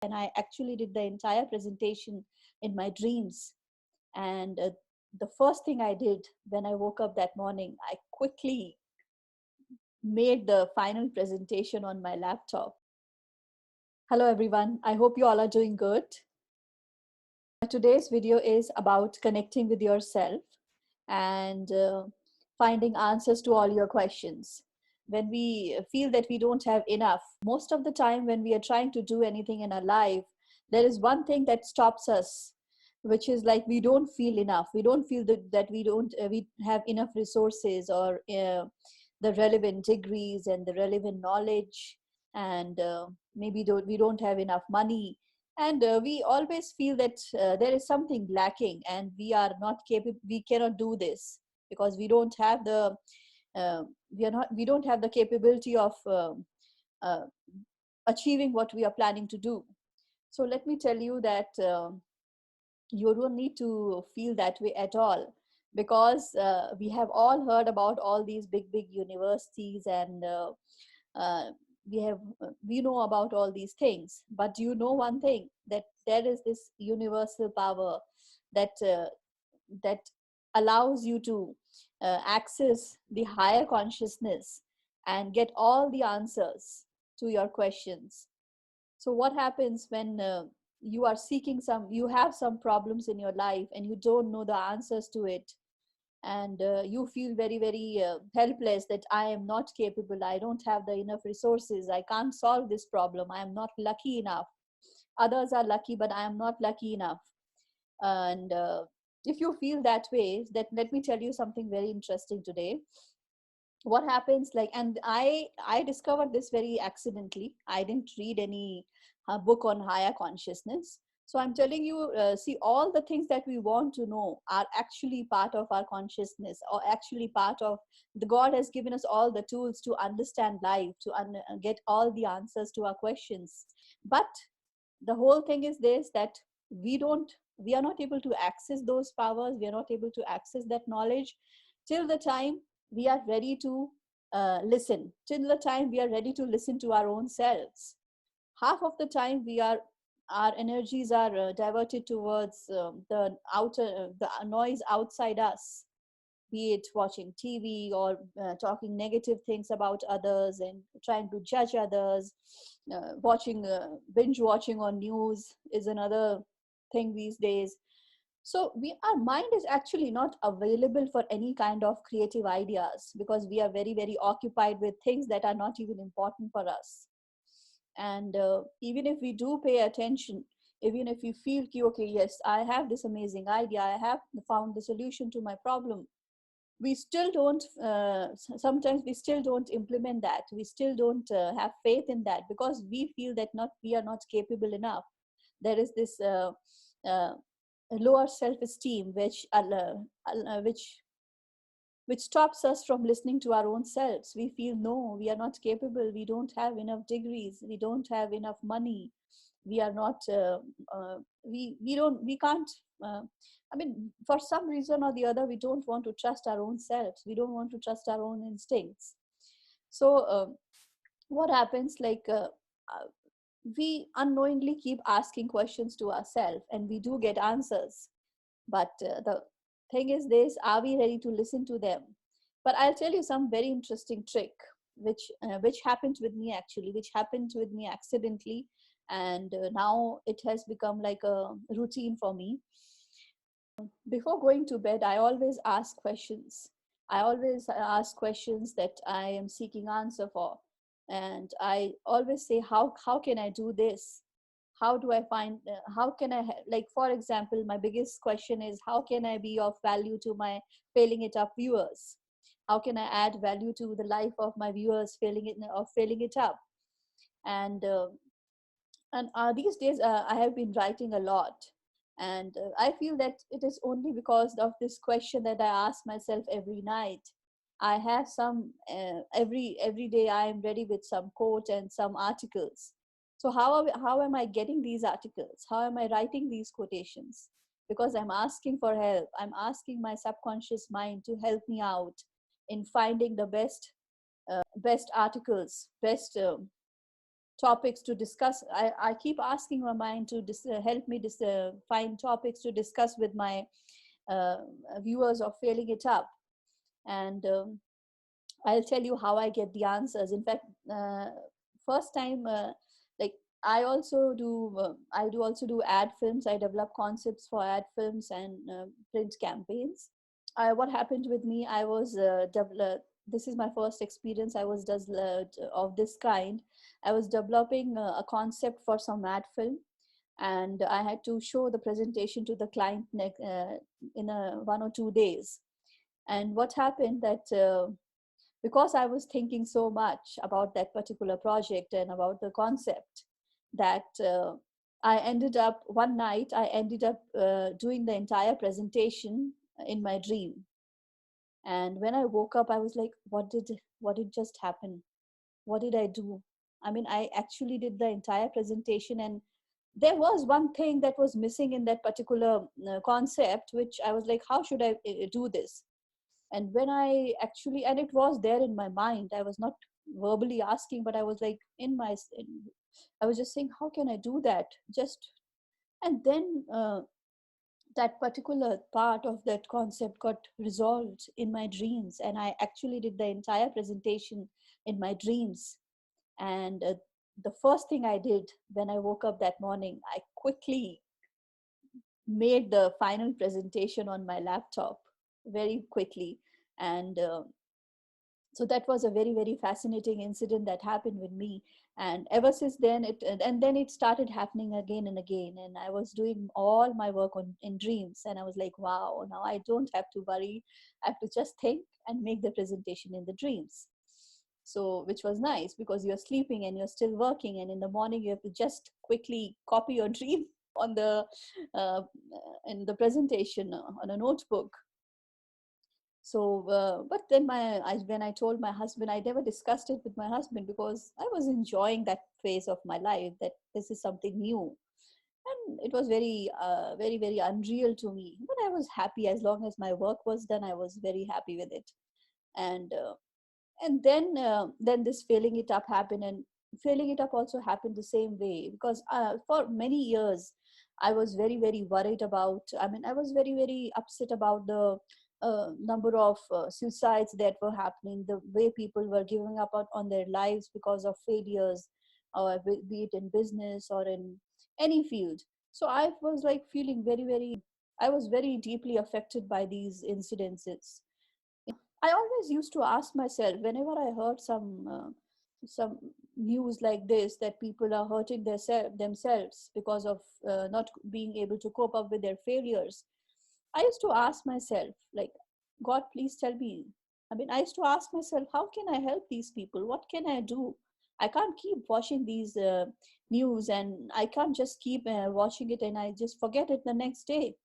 and I actually did the entire presentation in my dreams. And the first thing I did when I woke up that morning, I quickly made the final presentation on my laptop. Hello everyone, I hope you all are doing good. Today's video is about connecting with yourself and finding answers to all your questions. When we feel that we don't have enough, most of the time when we are trying to do anything in our life, there is one thing that stops us, which is like we don't feel enough. We don't feel that we have enough resources or the relevant degrees and the relevant knowledge, and maybe we don't have enough money, and we always feel that there is something lacking and we are not capable, we cannot do this because we don't have the we don't have the capability of uh, achieving what we are planning to do. So let me tell you that you don't need to feel that way at all, because we have all heard about all these big universities, and uh, we know about all these things. But you know one thing, that there is this universal power that that allows you to access the higher consciousness and get all the answers to your questions. So what happens when you are seeking you have some problems in your life and you don't know the answers to it, and you feel very helpless, that I am not capable, I don't have the enough resources, I can't solve this problem, I am not lucky enough. Others are lucky, but I am not lucky enough. And if you feel that way, that let me tell you something very interesting today. What happens, like, and I discovered this very accidentally. I didn't read any book on higher consciousness. So I'm telling you, see, all the things that we want to know are actually part of our consciousness, or actually part of the God has given us all the tools to understand life, to get all the answers to our questions. But the whole thing is this, that we are not able to access those powers, we are not able to access that knowledge till the time we are ready to listen, till the time we are ready to listen to our own selves. Half of the time our energies are diverted towards the noise outside us, be it watching TV or talking negative things about others and trying to judge others. Binge watching on news is another thing these days. So our mind is actually not available for any kind of creative ideas, because we are very occupied with things that are not even important for us. And even if we do pay attention, even if we feel okay, yes, I have this amazing idea, I have found the solution to my problem, we still don't sometimes we still don't implement that, we still don't have faith in that, because we feel that not we are not capable enough. There is this uh, lower self-esteem which stops us from listening to our own selves. We feel, no, we are not capable, we don't have enough degrees, we don't have enough money, we are not we can't uh, I mean, for some reason or the other, we don't want to trust our own selves, we don't want to trust our own instincts. So what happens, like we unknowingly keep asking questions to ourselves, and we do get answers. But the thing is this, are we ready to listen to them? But I'll tell you some very interesting trick, which happened with me, actually, which happened with me accidentally, and now it has become like a routine for me. Before going to bed, I always ask questions. I always ask questions that I am seeking answer for. And I always say, how can I do this? How do I find, how can I, like, for example, my biggest question is, how can I be of value to my failing it up viewers? How can I add value to the life of my viewers failing it up? And these days, I have been writing a lot, and I feel that it is only because of this question that I ask myself every night. I have some every day I am ready with some quote and some articles. So how am I getting these articles? How am I writing these quotations? Because I'm asking for help. I'm asking my subconscious mind to help me out in finding the best articles, best topics to discuss. I keep asking my mind to help me find topics to discuss with my uh, viewers of Failing It Up. And I'll tell you how I get the answers. In fact, first time, like I do also do ad films. I develop concepts for ad films and print campaigns. What happened with me, I was this is my first experience. I was does of this kind. I was developing a concept for some ad film, and I had to show the presentation to the client in 1 or 2 days. And what happened that because I was thinking so much about that particular project and about the concept, that I ended up one night, I ended up doing the entire presentation in my dream. And when I woke up, I was like, what did just happen? What did I do? I mean, I actually did the entire presentation, and there was one thing that was missing in that particular concept, which I was like, how should I do this? And when I actually, and it was there in my mind, I was not verbally asking, but I was like I was just saying, how can I do that? Just, and then that particular part of that concept got resolved in my dreams, and I actually did the entire presentation in my dreams. And the first thing I did when I woke up that morning, I quickly made the final presentation on my laptop very quickly. And so that was a very, very fascinating incident that happened with me. And ever since then and then it started happening again and again, and I was doing all my work in dreams, and I was like, wow, now I don't have to worry. I have to just think and make the presentation in the dreams. So which was nice, because you're sleeping and you're still working, and in the morning you have to just quickly copy your dream on the uh, in the presentation on a notebook. So but then when I told my husband, I never discussed it with my husband, because I was enjoying that phase of my life, that this is something new, and it was very unreal to me, but I was happy. As long as my work was done, I was very happy with it. And then this Failing It Up happened, and Failing It Up also happened the same way, because for many years I was very worried about, I mean, I was very upset about the number of suicides that were happening, the way people were giving up on their lives because of failures, or be it in business or in any field. So I was like feeling I was very deeply affected by these incidences. I always used to ask myself, whenever I heard some news like this, that people are hurting themselves because of not being able to cope up with their failures. I used to ask myself, like, God, please tell me. I mean, I used to ask myself, how can I help these people? What can I do? I can't keep watching these news, and I can't just keep watching it and I just forget it the next day.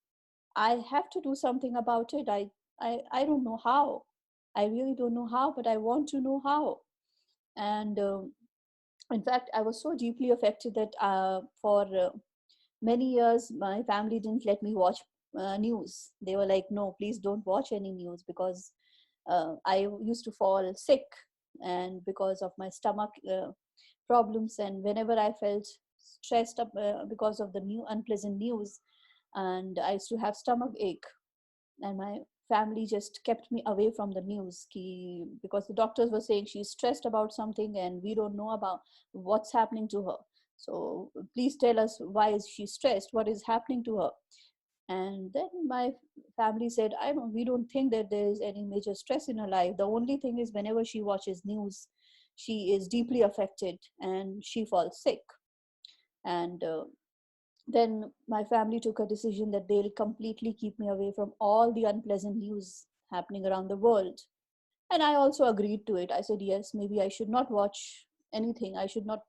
I have to do something about it. I don't know how. I really don't know how, but I want to know how. And in fact, I was so deeply affected that for many years, my family didn't let me watch news. They were like, no, please don't watch any news, because I used to fall sick, and because of my stomach problems. And whenever I felt stressed up because of the new unpleasant news, and I used to have stomach ache, and my family just kept me away from the news because the doctors were saying she's stressed about something and we don't know about what's happening to her. So please tell us, why is she stressed, what is happening to her? And then my family said, we don't think that there is any major stress in her life. The only thing is, whenever she watches news, she is deeply affected and she falls sick. And then my family took a decision that they'll completely keep me away from all the unpleasant news happening around the world. And I also agreed to it. I said, yes, maybe I should not watch anything. I should not.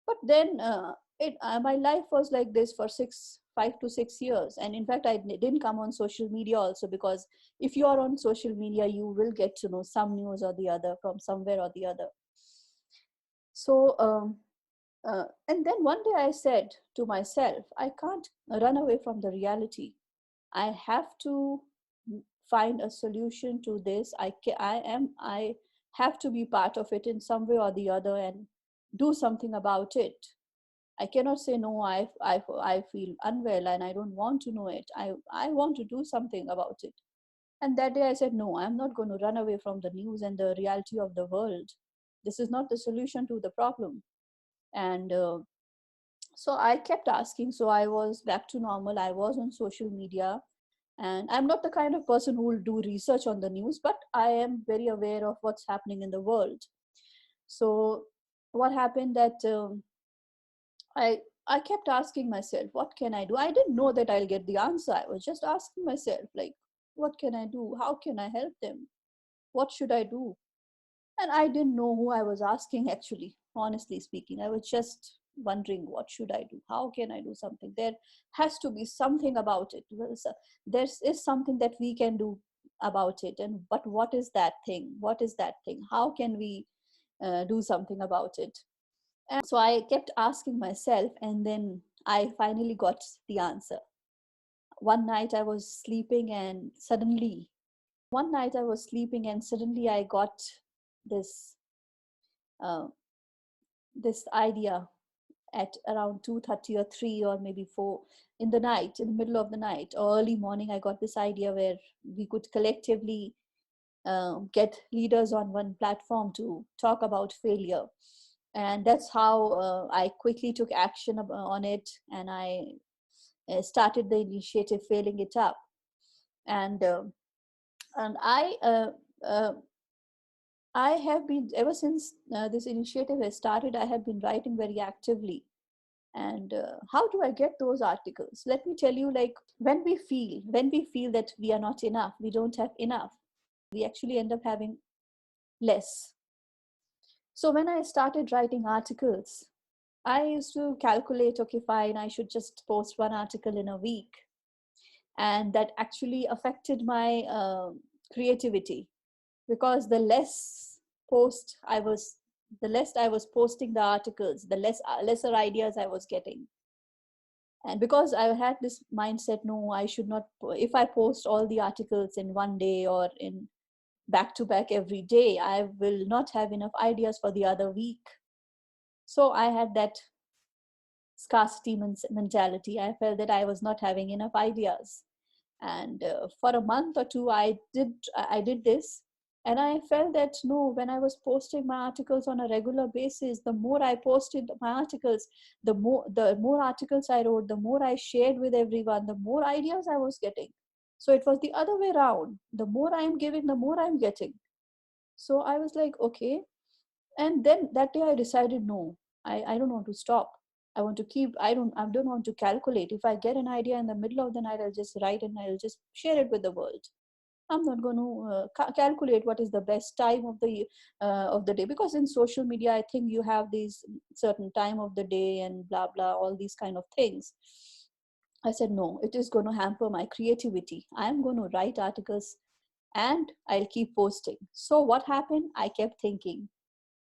But then my life was like this for 5 to 6 years. And in fact, I didn't come on social media also, because if you are on social media, you will get to know some news or the other from somewhere or the other. So, and then one day I said to myself, I can't run away from the reality. I have to find a solution to this. I have to be part of it in some way or the other. And do something about it. I cannot say no, I feel unwell and I don't want to know it. I want to do something about it. And that day I said, no, I'm not going to run away from the news and the reality of the world. This is not the solution to the problem. And so I kept asking. So I was back to normal. I was on social media. And I'm not the kind of person who will do research on the news, but I am very aware of what's happening in the world. So what happened that I I kept asking myself, what can I do? I didn't know that I'll get the answer. I was just asking myself, like, what can I do? How can I help them? What should I do? And I didn't know who I was asking, actually, honestly speaking. I was just wondering, what should I do? How can I do something? There has to be something about it. There is something that we can do about it. And but what is that thing? What is that thing? How can we do something about it? And so I kept asking myself, and then I finally got the answer. One night I was sleeping, and suddenly, I got this uh, this idea at around 2:30 or 3 or maybe 4 in the night, in the middle of the night or early morning. I got this idea where we could collectively get leaders on one platform to talk about failure. And that's how I quickly took action on it, and I started the initiative Failing It Up. And and uh, I have been, ever since this initiative has started, I have been writing very actively. And how do I get those articles? Let me tell you, like, when we feel that we are not enough, we don't have enough, we actually end up having less. So when I started writing articles, I used to calculate, okay, fine, I should just post one article in a week. And that actually affected my creativity, because post I was, the less I was posting the articles, the lesser ideas I was getting. And because I had this mindset, no, I should not, if I post all the articles in one day or in back to back every day, I will not have enough ideas for the other week. So I had that scarcity mentality. I felt that I was not having enough ideas. And for a month or two, I did this. And I felt that, no, when I was posting my articles on a regular basis, the more I posted my articles, the more articles I wrote, the more I shared with everyone, the more ideas I was getting. So it was the other way around. The more I am giving, the more I'm getting. So I was like, okay. And then that day I decided, no, I don't want to stop. I want to keep, I don't want to calculate. If I get an idea in the middle of the night, I'll just write and I'll just share it with the world. I'm not going to calculate what is the best time of the day, because in social media I think you have these certain time of the day and blah blah, all these kind of things. I said, no, it is going to hamper my creativity. I'm going to write articles and I'll keep posting. So what happened? I kept thinking.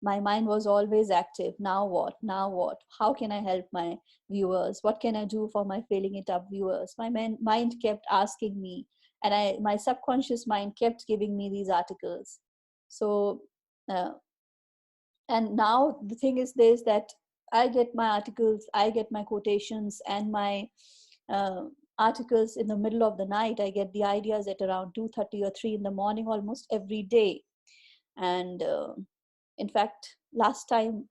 My mind was always active. Now what? Now what? How can I help my viewers? What can I do for my Failing It Up viewers? My mind kept asking me, and my subconscious mind kept giving me these articles. So, uh, and now the thing is this, that I get my articles, I get my quotations and my uh, articles in the middle of the night. I get the ideas at around 2:30 or 3 in the morning almost every day. And in fact, last time,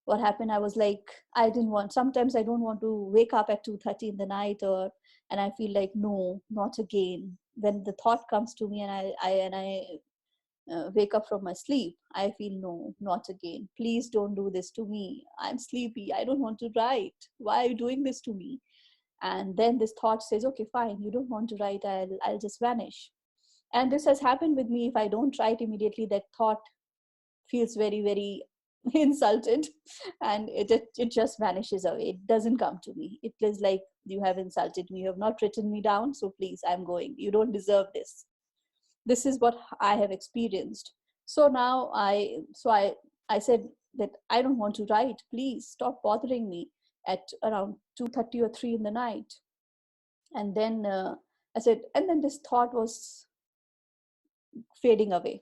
what happened, I was like, I didn't want, sometimes I don't want to wake up at 2:30 in the night, or and I feel like, no, not again. When the thought comes to me and I wake up from my sleep, I feel, no, not again. Please don't do this to me. I'm sleepy. I don't want to write. Why are you doing this to me? And then this thought says, okay, fine, you don't want to write. I'll just vanish. And this has happened with me. If I don't write immediately, that thought feels very, very insulted, and it just vanishes away. It doesn't come to me. It is like, you have insulted me. You have not written me down. So please, I'm going. You don't deserve this. This is what I have experienced. So now I said that I don't want to write. Please stop bothering me at around 2:30 or 3 in the night. And then I said, and then this thought was fading away.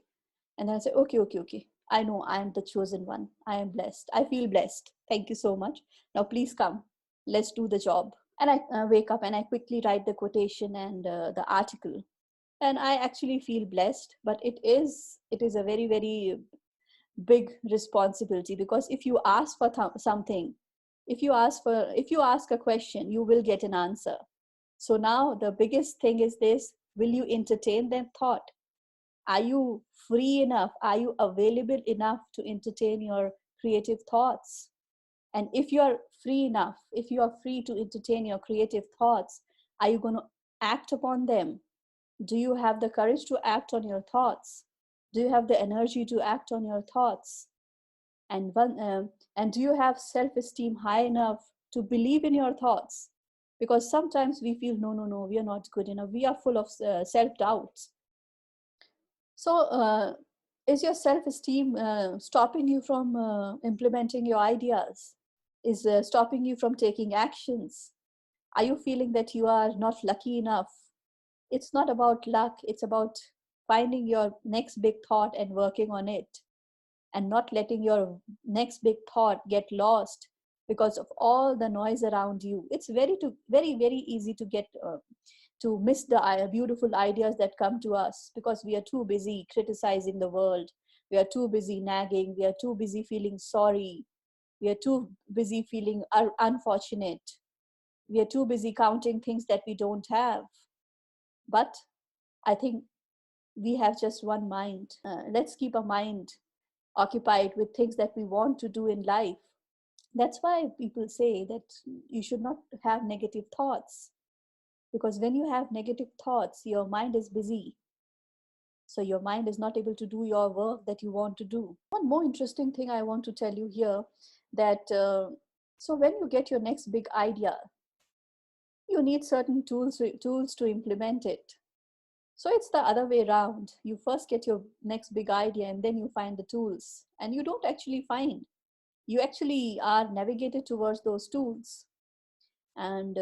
And then I said, okay, okay, okay. I know I am the chosen one. I am blessed. I feel blessed. Thank you so much. Now please come. Let's do the job. And I wake up and I quickly write the quotation and the article. And I actually feel blessed, but it is a very, very big responsibility, because if you ask for something, if you ask a question, you will get an answer. So now the biggest thing is this: will you entertain that thought? Are you free enough? Are you available enough to entertain your creative thoughts? And if you are free enough, if you are free to entertain your creative thoughts, are you going to act upon them? Do you have the courage to act on your thoughts? Do you have the energy to act on your thoughts? And do you have self-esteem high enough to believe in your thoughts? Because sometimes we feel, no, no, no, we are not good enough. We are full of self-doubts. So is your self-esteem stopping you from implementing your ideas? Is stopping you from taking actions? Are you feeling that you are not lucky enough? It's not about luck. It's about finding your next big thought and working on it, and not letting your next big thought get lost because of all the noise around you. It's very, very easy to get to miss the beautiful ideas that come to us, because we are too busy criticizing the world. We are too busy nagging. We are too busy feeling sorry. We are too busy feeling unfortunate. We are too busy counting things that we don't have. But I think we have just one mind. Let's keep our mind occupied with things that we want to do in life. That's why people say that you should not have negative thoughts, because when you have negative thoughts, your mind is busy. So your mind is not able to do your work that you want to do. One more interesting thing I want to tell you here, that so when you get your next big idea, you need certain tools to implement it. So it's the other way around. You first get your next big idea and then you find the tools, and you don't actually find. You actually are navigated towards those tools. And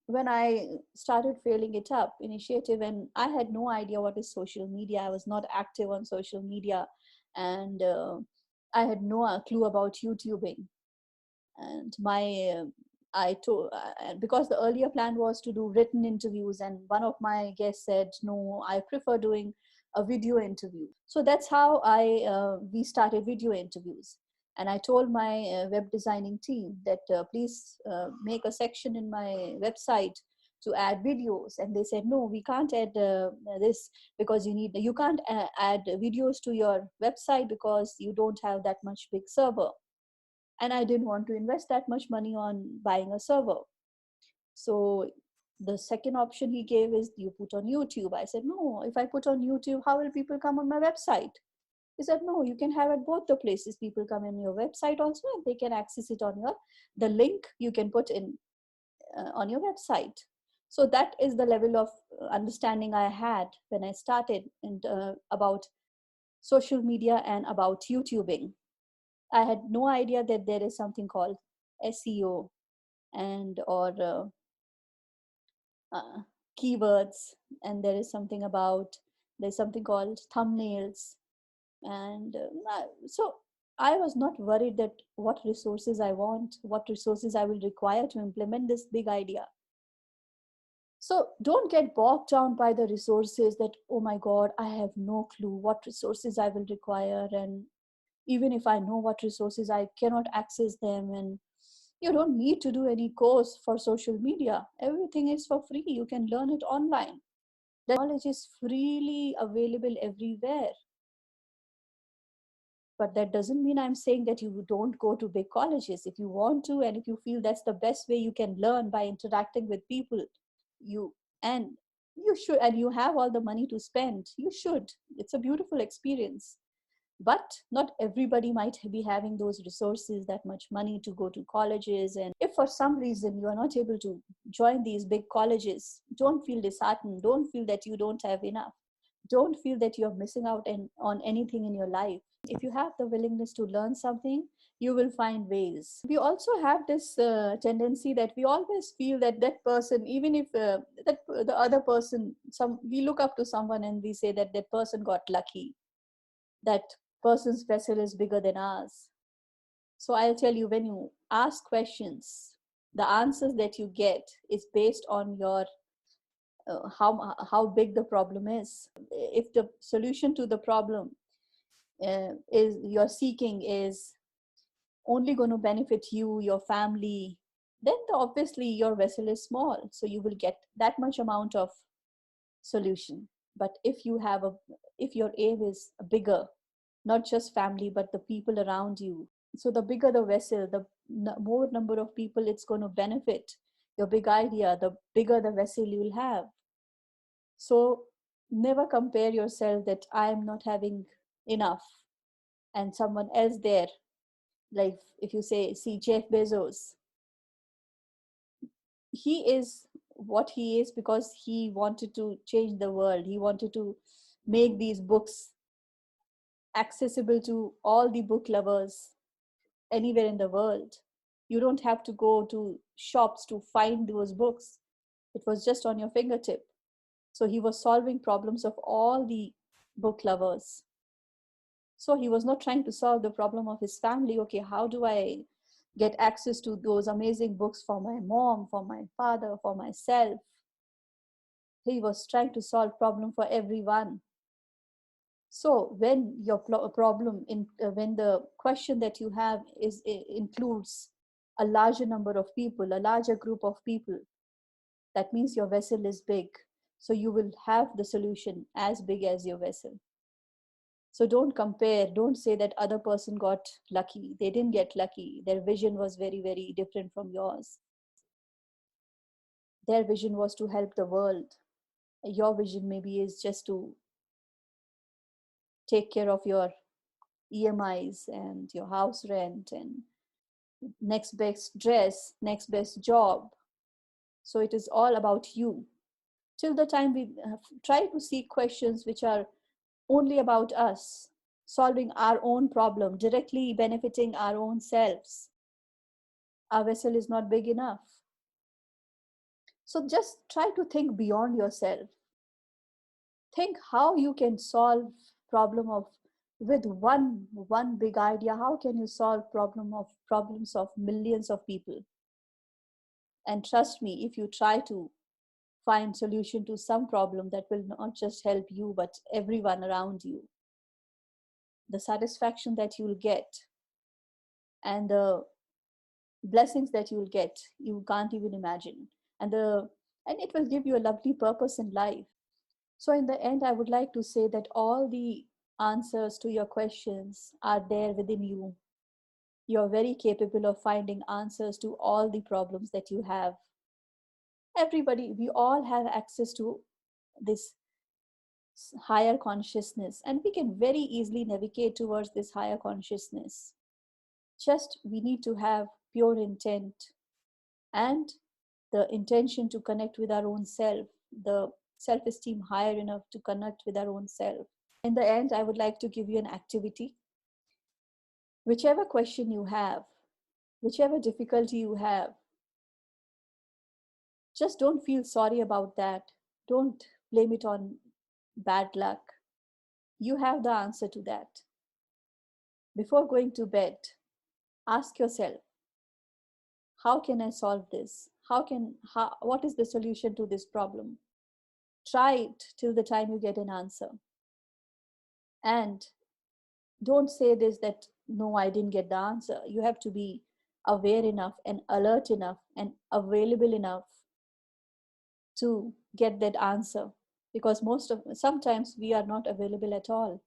when I started Failing It Up initiative, and I had no idea what is social media, I was not active on social media, and I had no clue about YouTubing. And my I told because the earlier plan was to do written interviews, and one of my guests said, no, I prefer doing a video interview. So that's how we started video interviews. And I told my web designing team that please make a section in my website to add videos. And they said, no, we can't add this, because you can't add videos to your website because you don't have that much big server. And I didn't want to invest that much money on buying a server. So the second option he gave is, you put on YouTube. I said, no, if I put on YouTube, how will people come on my website? He said, no, you can have it both the places. People come in your website also, and they can access it on the link you can put in on your website. So that is the level of understanding I had when I started about social media and about YouTubing. I had no idea that there is something called SEO and or uh, keywords, and there's something called thumbnails, and so I was not worried that what resources I want, what resources I will require to implement this big idea. So don't get bogged down by the resources that, oh my God, I have no clue what resources I will require, and even if I know what resources, I cannot access them. And you don't need to do any course for social media. Everything is for free. You can learn it online. The knowledge is freely available everywhere. But that doesn't mean I'm saying that you don't go to big colleges. If you want to, and if you feel that's the best way you can learn by interacting with people, you and you should, and you have all the money to spend, you should. It's a beautiful experience. But not everybody might be having those resources, that much money to go to colleges. And if for some reason you are not able to join these big colleges, don't feel disheartened. Don't feel that you don't have enough. Don't feel that you're missing out on anything in your life. If you have the willingness to learn something, you will find ways. We also have this tendency that we always feel that that person, even if that the other person, we look up to someone and we say that that person got lucky, that person's vessel is bigger than ours. So I'll tell you, when you ask questions, the answers that you get is based on your how big the problem is. If the solution to the problem is you're seeking is only going to benefit you, your family, then obviously your vessel is small, so you will get that much amount of solution. But if your aim is bigger, not just family but the people around you, so the bigger the vessel, the more number of people it's going to benefit your big idea, the bigger the vessel you will have. So never compare yourself that I am not having enough and someone else there. Like if you see Jeff Bezos, he is what he is because he wanted to change the world. He wanted to make these books accessible to all the book lovers anywhere in the world. You don't have to go to shops to find those books. It was just on your fingertip. So he was solving problems of all the book lovers. So he was not trying to solve the problem of his family. Okay, how do I get access to those amazing books for my mom, for my father, for myself? He was trying to solve problem for everyone. So when your problem when the question that you have includes a larger number of people, a larger group of people, that means your vessel is big. So you will have the solution as big as your vessel. So don't compare, don't say that other person got lucky. They didn't get lucky. Their vision was very, very different from yours. Their vision was to help the world. Your vision maybe is just to take care of your EMIs and your house rent and next best dress, next best job. So it is all about you. Till the time we try to seek questions which are only about us, solving our own problem, directly benefiting our own selves, our vessel is not big enough. So just try to think beyond yourself. Think how you can solve problem of with one big idea. How can you solve problems of millions of people? And trust me, if you try to find solution to some problem that will not just help you but everyone around you, the satisfaction that you'll get and the blessings that you'll get, you can't even imagine. And it will give you a lovely purpose in life. So in the end, I would like to say that all the answers to your questions are there within you. You're very capable of finding answers to all the problems that you have. Everybody, we all have access to this higher consciousness, and we can very easily navigate towards this higher consciousness. Just we need to have pure intent and the intention to connect with our own self, the self-esteem higher enough to connect with our own self. In the end, I would like to give you an activity. Whichever question you have, whichever difficulty you have, just don't feel sorry about that. Don't blame it on bad luck. You have the answer to that. Before going to bed, ask yourself, how can I solve this? What is the solution to this problem? Try it till the time you get an answer. And don't say this that, no, I didn't get the answer. You have to be aware enough and alert enough and available enough to get that answer, because sometimes we are not available at all.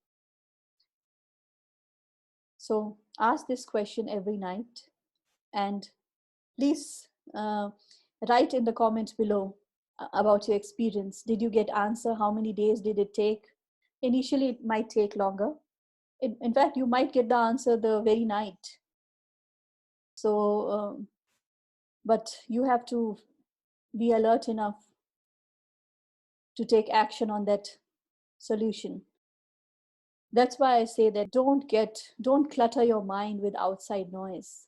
So ask this question every night, and please write in the comments below about your experience. Did you get answer? How many days did it take? Initially, it might take longer. In fact, you might get the answer the very night. So, but you have to be alert enough to take action on that solution. That's why I say that don't clutter your mind with outside noise.